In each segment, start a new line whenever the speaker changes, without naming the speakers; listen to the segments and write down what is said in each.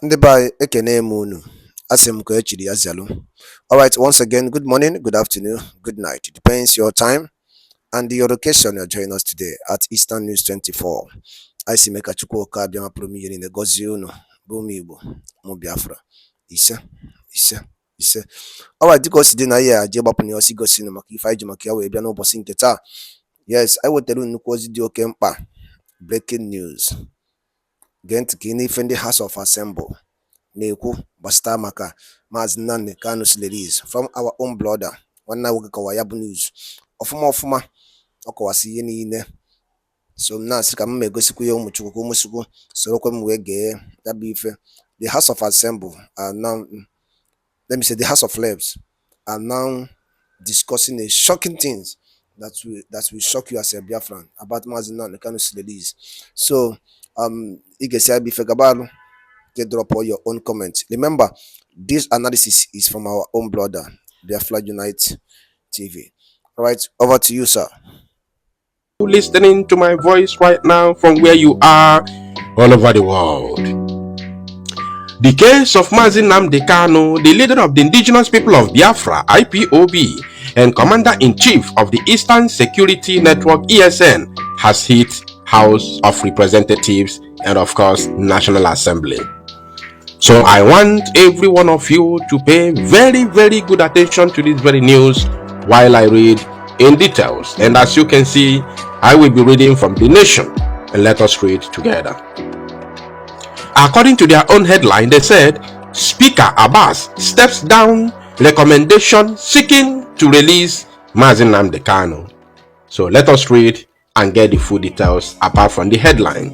Ndị be anyị ekene m unu. Asị m ka echiri ya zelu. Alright, once again, good morning, good afternoon, good night. It depends your time and your location you're joining us today at Eastern News 24. I see meka chukwu oka abịa mapụrụ m ihe niile gọzie unu bụ ụmụ Igbo ụmụ Biafra ise ise ise. Alright, dịka o si dị na ihe a je gbapụ ya ọsọ igosi unu maka ife anyị ji maka ya wee bịa n'ụbọchị nke taa. Yes, anyị wetara nnukwu ozi dị oke mkpa, breaking news. Gee ntị ka ị n'ife ndị House of Assembly na-ekwu gbasara maka Mazi Nnamdi Kanu'S release from our own brother. Nwanne nwoke kọwara ya bụ news ọfụma ọ kọwasị ihe niile. So m na-asị ka m egosikwa ya ụmụchukwu ka ụmụchukwu sorokwa m wee gee ya bụ ife. The House of Assembly are now, let me say the House of Reps are now discussing a shocking things that will shock you as a Biafran about Mazi Nnamdi Kanu'S release. So you can say before Gabalu, drop all your own comments. Remember, this analysis is from our own brother, BIAFRA Unite TV. All right, over to you, sir.
Listening to my voice right now from where you are all over the world. The case of Mazi Nnamdi Kanu, the leader of the indigenous people of Biafra, IPOB, and commander-in-chief of the Eastern Security Network, ESN, has hit House of Representatives and of course National Assembly. So I want every one of you to pay very good attention to this very news while I read in details. And as you can see, I will be reading from The Nation, and let us read together. According to their own headline, they said, Speaker Abbas steps down recommendation seeking to release Mazi Nnamdi Kanu. So let us read and get the full details apart from the headline.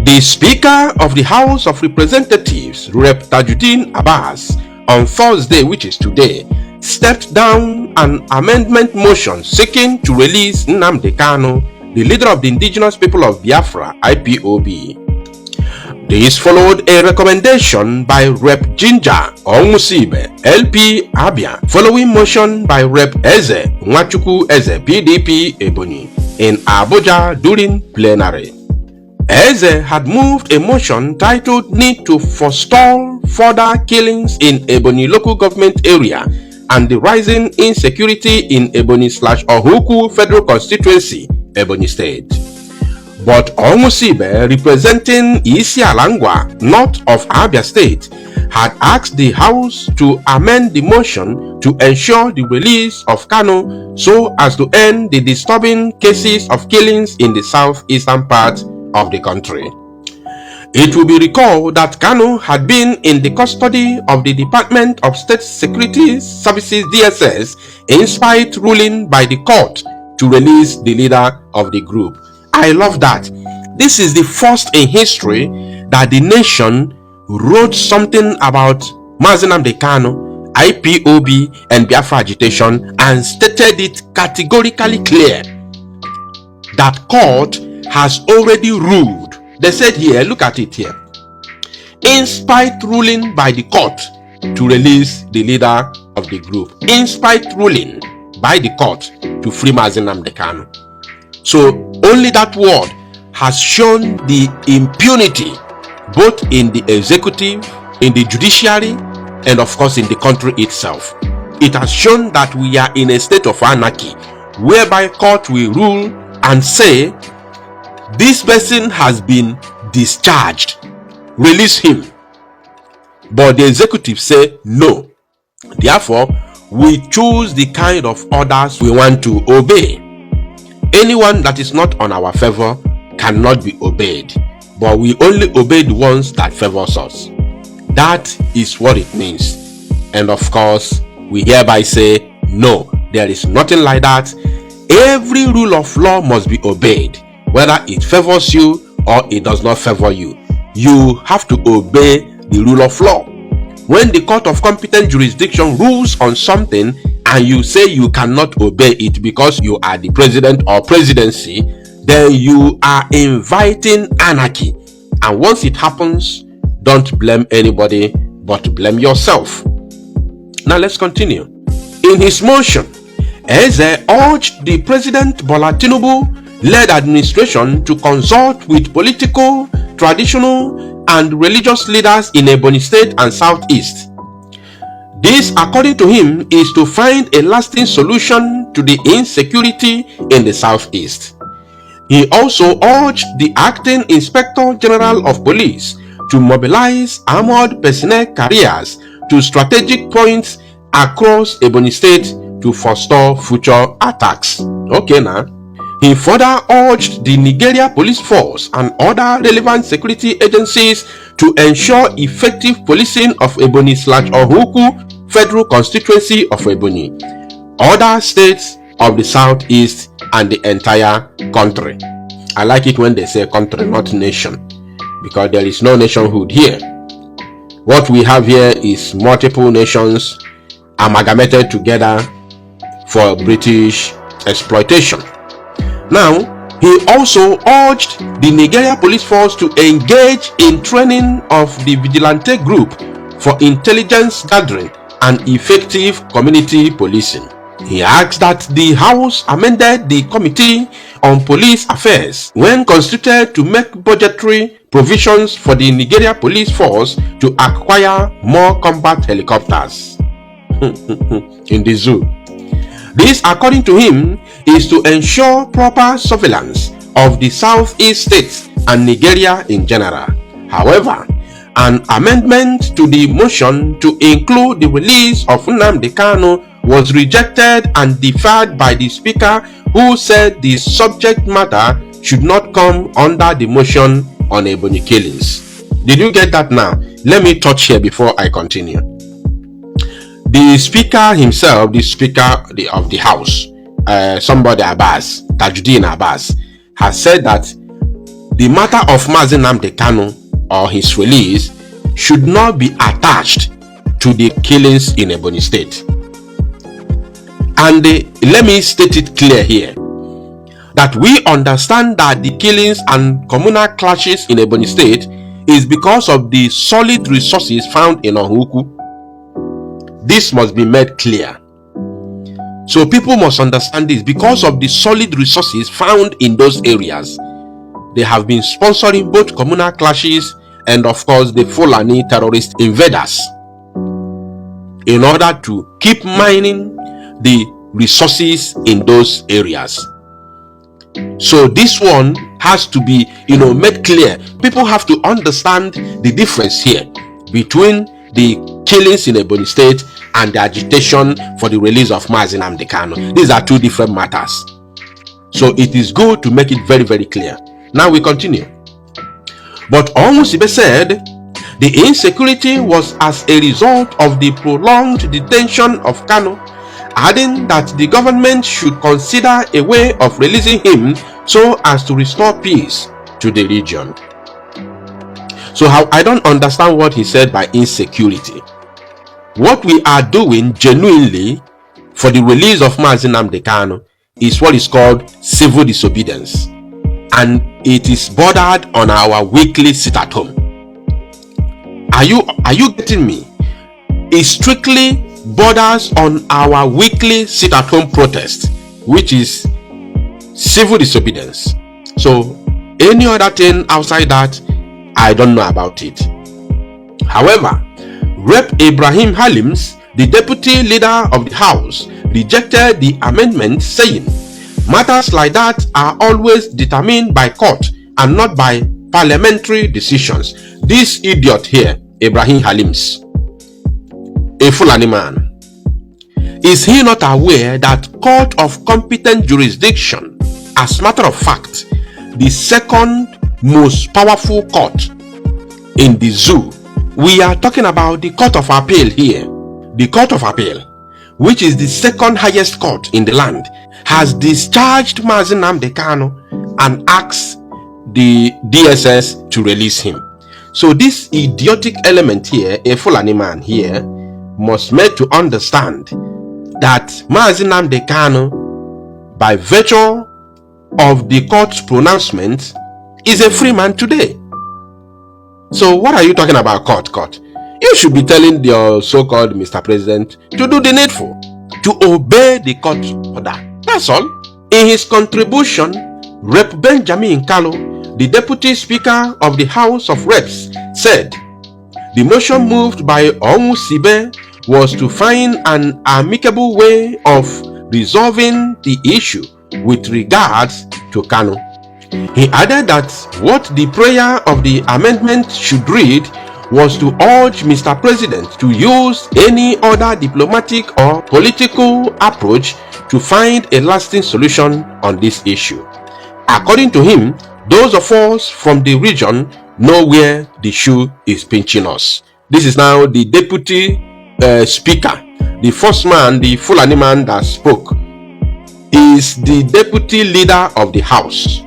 The Speaker of the House of Representatives, Rep. Tajuddin Abbas, on Thursday, which is today, stepped down an amendment motion seeking to release Nnamdi Kanu, the leader of the indigenous people of Biafra, IPOB. This followed a recommendation by Rep. Ginger Onwusibe, LP Abia, following motion by Rep. Eze Nwachukwu Eze, PDP Ebonyi, in Abuja during plenary. Eze had moved a motion titled Need to Forestall Further Killings in Ebonyi Local Government Area and the Rising Insecurity in Ebonyi/Ohuku Federal Constituency, Ebonyi State. But Onwusibe, representing Isialangwa, north of Abia State, had asked the House to amend the motion to ensure the release of Kanu so as to end the disturbing cases of killings in the southeastern part of the country. It will be recalled that Kanu had been in the custody of the Department of State Security Services DSS in spite ruling by the court to release the leader of the group. I love that. This is the first in history that the Nation wrote something about Mazi Nnamdi Kanu, IPOB, and Biafra agitation and stated it categorically clear that court has already ruled. They said here, look at it here. In spite ruling by the court to release the leader of the group. In spite ruling by the court to free Mazi Nnamdi Kanu. So only that word has shown the impunity both in the executive, in the judiciary, and of course in the country itself. It has shown that we are in a state of anarchy whereby court will rule and say this person has been discharged, release him. But the executive say no. Therefore, we choose the kind of orders we want to obey. Anyone that is not on our favor cannot be obeyed, but we only obey the ones that favors us. That is what it means. And of course, we hereby say no, there is nothing like that. Every rule of law must be obeyed, whether it favors you or it does not favor you. You have to obey the rule of law. When the court of competent jurisdiction rules on something and you say you cannot obey it because you are the president or presidency, then you are inviting anarchy. And once it happens, don't blame anybody but blame yourself. Now let's continue. In his motion, Eze urged the President Bola Tinubu led administration to consult with political, traditional, and religious leaders in Ebonyi State and Southeast. This, according to him, is to find a lasting solution to the insecurity in the Southeast. He also urged the acting Inspector General of Police to mobilize armored personnel carriers to strategic points across Ebonyi State to forestall future attacks. Okay now. He further urged the Nigeria Police Force and other relevant security agencies to ensure effective policing of Ebonyi/Ohuku Federal Constituency of Ebonyi, other states of the Southeast, and the entire country. I like it when they say country, not nation, because there is no nationhood here. What we have here is multiple nations amalgamated together for British exploitation. Now, he also urged the Nigeria Police Force to engage in training of the vigilante group for intelligence gathering and effective community policing. He asked that the House amended the Committee on Police Affairs when constituted to make budgetary provisions for the Nigeria Police Force to acquire more combat helicopters in the zoo. This, according to him, is to ensure proper surveillance of the Southeast states and Nigeria in general. However, an amendment to the motion to include the release of Nnamdi Kanu was rejected and deferred by the Speaker, who said the subject matter should not come under the motion on Ebonyi killings. Did you get that now? Let me touch here before I continue. The Speaker himself, the Speaker of the House, somebody Abbas, Tajuddin Abbas, has said that the matter of Mazi Nnamdi Kanu or his release should not be attached to the killings in Ebonyi State. And let me state it clear here that we understand that the killings and communal clashes in Ebonyi State is because of the solid resources found in Ohuku. This must be made clear. So people must understand this. Because of the solid resources found in those areas, they have been sponsoring both communal clashes and of course the Fulani terrorist invaders in order to keep mining the resources in those areas. So this one has to be made clear. People have to understand the difference here between the killings in Ebonyi State and the agitation for the release of Mazi Nnamdi Kanu. These are two different matters. So it is good to make it very, very clear. Now we continue. But Onwusibe said the insecurity was as a result of the prolonged detention of Kanu, adding that the government should consider a way of releasing him so as to restore peace to the region. So I don't understand what he said by insecurity. What we are doing genuinely for the release of Mazi Nnamdi Kanu is what is called civil disobedience, and it is bordered on our weekly sit at home. Are you getting me? It strictly borders on our weekly sit at home protest, which is civil disobedience. So any other thing outside that, I don't know about it. However, Rep. Ibrahim Halims, the deputy leader of the House, rejected the amendment, saying matters like that are always determined by court and not by parliamentary decisions. This idiot here, Ibrahim Halims, a Fulani man, is he not aware that court of competent jurisdiction, as a matter of fact, the second most powerful court in the zoo? We are talking about the Court of Appeal here. The Court of Appeal, which is the second highest court in the land, has discharged Mazi Nnamdi Kanu and asked the DSS to release him. So this idiotic element here, a Fulani man here, must make to understand that Mazi Nnamdi Kanu, by virtue of the court's pronouncement, is a free man today. So what are you talking about, court? You should be telling your so-called Mr. President to do the needful, to obey the court order. That's all. In his contribution, Rep. Benjamin Kalu, the Deputy Speaker of the House of Reps said the motion moved by Onwusibe was to find an amicable way of resolving the issue with regards to Kanu. He added that what the prayer of the amendment should read was to urge Mr. President to use any other diplomatic or political approach to find a lasting solution on this issue. According to him, those of us from the region know where the shoe is pinching us. This is now the deputy speaker, the first man, the Fulani man that spoke, is the deputy leader of the house.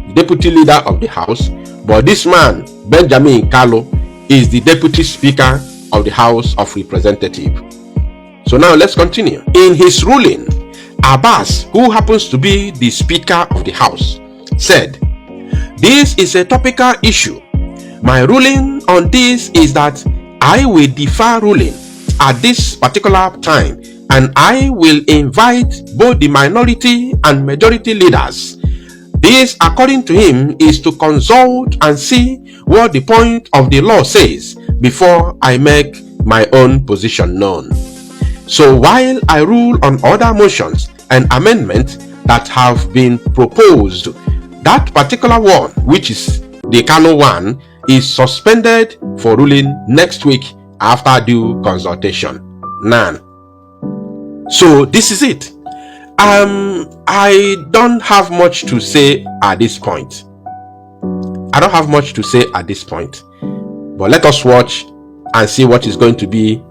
The deputy leader of the house, but this man, Benjamin Kalu, is the deputy speaker of the House of Representatives. So now let's continue. In his ruling, Abbas, who happens to be the Speaker of the House, said, "This is a topical issue. My ruling on this is that I will defer ruling at this particular time, and I will invite both the minority and majority leaders. This, according to him, is to consult and see what the point of the law says before I make my own position known. So while I rule on other motions and amendments that have been proposed, that particular one, which is the Kanu one, is suspended for ruling next week after due consultation." None. So this is it. I don't have much to say at this point. But let us watch and see what is going to be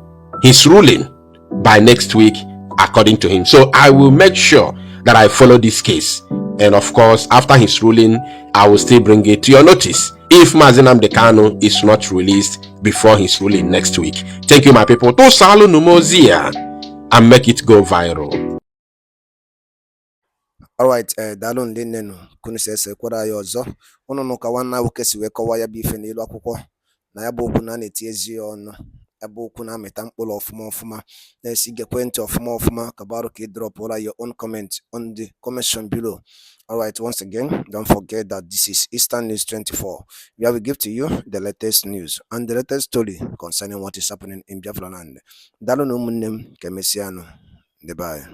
his ruling by next week, according to him. So I will make sure that I follow this case. And of course, after his ruling, I will still bring it to your notice if Mazi Nnamdi Kanu is not released before his ruling next week. Thank you, my people. To salu numozia and make it go viral.
Alright, daalụ ndị nnenu kunu sese kwara ya ọzọ ụnụ nụ ka nwanna nwoke si wee kọwaa ya bụ ife n'elu akwụkwọ na ya bụ okwu na na-eti ezi ya ọnụ, ya bụ okwu na-amịta mkpụrụ ọfụma na-esi gekwe ntị ọfụma ka barụ ka ị drọpụra your own comment on the comment below. Alright, once again, don't forget that this is Eastern News 24, where we give to you the latest news and the latest story concerning what is happening in Biafra land. Daalụ na ụmụnne m, ka emesịa nụ. Bye.